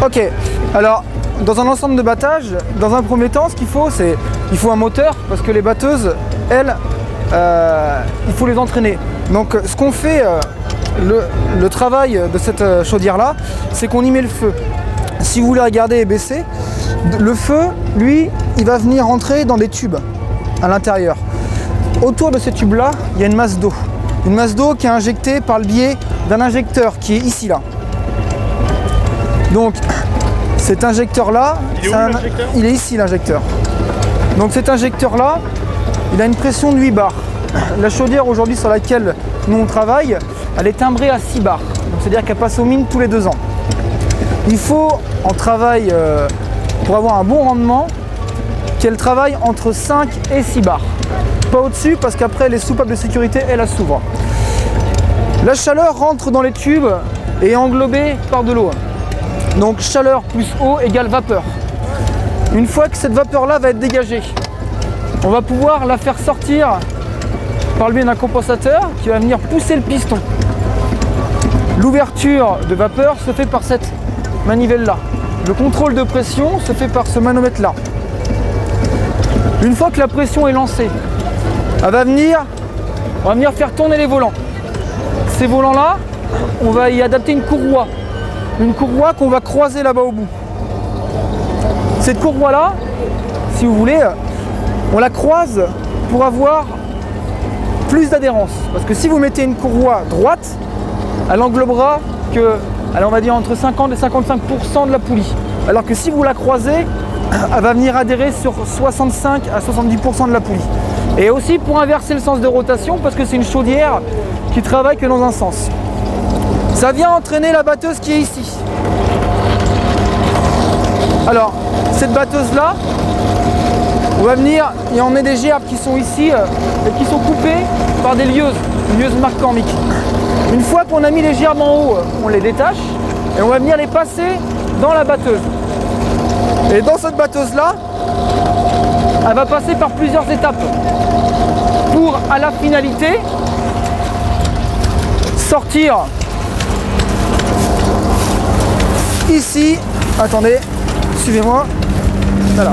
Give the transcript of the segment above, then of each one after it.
Ok, alors dans un ensemble de battage, dans un premier temps, ce qu'il faut, c'est il faut un moteur, parce que les batteuses, elles, il faut les entraîner. Donc ce qu'on fait, le travail de cette chaudière là, c'est qu'on y met le feu. Si vous voulez regarder et baisser, le feu, lui, il va venir entrer dans des tubes à l'intérieur. Autour de ces tubes là, il y a une masse d'eau. Une masse d'eau qui est injectée par le biais d'un injecteur qui est ici là. Donc cet injecteur là, il est ici l'injecteur. Donc cet injecteur là, il a une pression de 8 bars. La chaudière aujourd'hui sur laquelle nous on travaille, elle est timbrée à 6 bars. C'est-à-dire qu'elle passe aux mines tous les 2 ans. Il faut en travail, pour avoir un bon rendement, qu'elle travaille entre 5 et 6 bars. Pas au-dessus parce qu'après les soupapes de sécurité, elles s'ouvrent. La chaleur rentre dans les tubes et est englobée par de l'eau. Donc chaleur plus eau égale vapeur. Une fois que cette vapeur-là va être dégagée, on va pouvoir la faire sortir par le biais d'un compensateur qui va venir pousser le piston. L'ouverture de vapeur se fait par cette manivelle-là. Le contrôle de pression se fait par ce manomètre-là. Une fois que la pression est lancée, on va venir faire tourner les volants. Ces volants-là, on va y adapter une courroie. Une courroie qu'on va croiser là-bas au bout. Cette courroie-là, si vous voulez, on la croise pour avoir plus d'adhérence. Parce que si vous mettez une courroie droite, elle englobera que, on va dire entre 50 et 55% de la poulie. Alors que si vous la croisez, elle va venir adhérer sur 65 à 70% de la poulie. Et aussi pour inverser le sens de rotation, parce que c'est une chaudière qui travaille que dans un sens. Ça vient entraîner la batteuse qui est ici. Alors, cette batteuse-là, on va venir y emmener des gerbes qui sont ici et qui sont coupées par des lieuses marque Cormic. Une fois qu'on a mis les gerbes en haut, on les détache et on va venir les passer dans la batteuse. Et dans cette batteuse-là, elle va passer par plusieurs étapes pour, à la finalité, sortir ici. Attendez, suivez-moi. Voilà.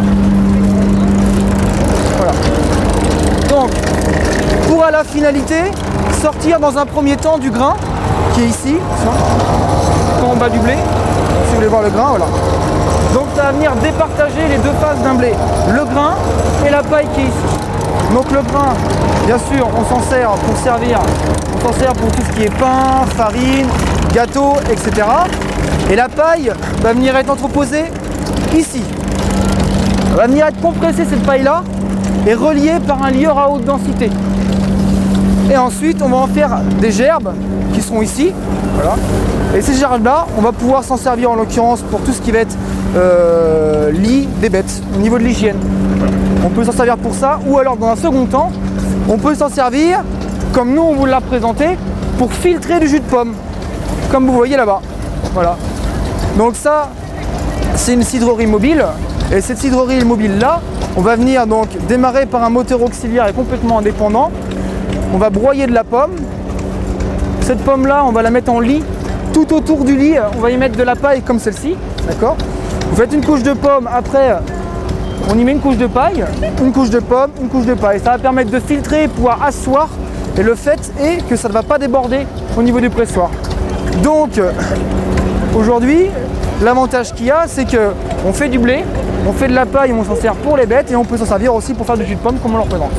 Donc, pour à la finalité, sortir dans un premier temps du grain qui est ici, tout en bas du blé. Si vous voulez voir le grain, voilà. Donc ça va venir départager les deux faces d'un blé, le grain et la paille qui est ici. Donc le grain, bien sûr, on s'en sert pour servir, on s'en sert pour tout ce qui est pain, farine, gâteau, etc. Et la paille va venir être entreposée ici. Elle va venir être compressée cette paille-là et reliée par un lieur à haute densité. Et ensuite, on va en faire des gerbes qui sont ici. Voilà. Et ces gerbes-là, on va pouvoir s'en servir en l'occurrence pour tout ce qui va être lit des bêtes, au niveau de l'hygiène. On peut s'en servir pour ça, ou alors dans un second temps, on peut s'en servir, comme nous on vous l'a présenté, pour filtrer du jus de pomme, comme vous voyez là-bas. Voilà. Donc ça, c'est une cidrerie mobile, et cette cidrerie mobile-là, on va venir donc démarrer par un moteur auxiliaire et complètement indépendant. On va broyer de la pomme. Cette pomme-là, on va la mettre en lit. Tout autour du lit, on va y mettre de la paille comme celle-ci. D'accord ? Vous faites une couche de pomme, après on y met une couche de paille, une couche de pomme, une couche de paille. Ça va permettre de filtrer et pouvoir asseoir. Et le fait est que ça ne va pas déborder au niveau du pressoir. Donc aujourd'hui, l'avantage qu'il y a, c'est qu'on fait du blé, on fait de la paille, on s'en sert pour les bêtes et on peut s'en servir aussi pour faire du jus de pomme comme on le représente.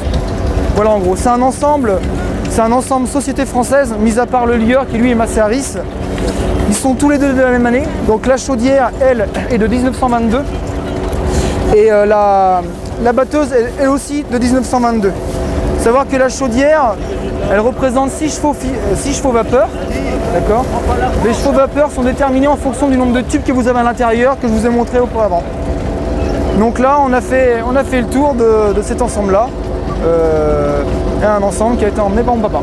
Voilà en gros, c'est un ensemble société française, mis à part le lieur qui lui est Masséaris. Ils sont tous les deux de la même année. Donc la chaudière, elle, est de 1922. Et la batteuse, elle aussi de 1922. Savoir que la chaudière, elle représente 6 chevaux vapeur. D'accord ? Les chevaux vapeur sont déterminés en fonction du nombre de tubes que vous avez à l'intérieur, que je vous ai montré auparavant. Donc là, on a fait le tour de cet ensemble-là. Un ensemble qui a été emmené par mon papa.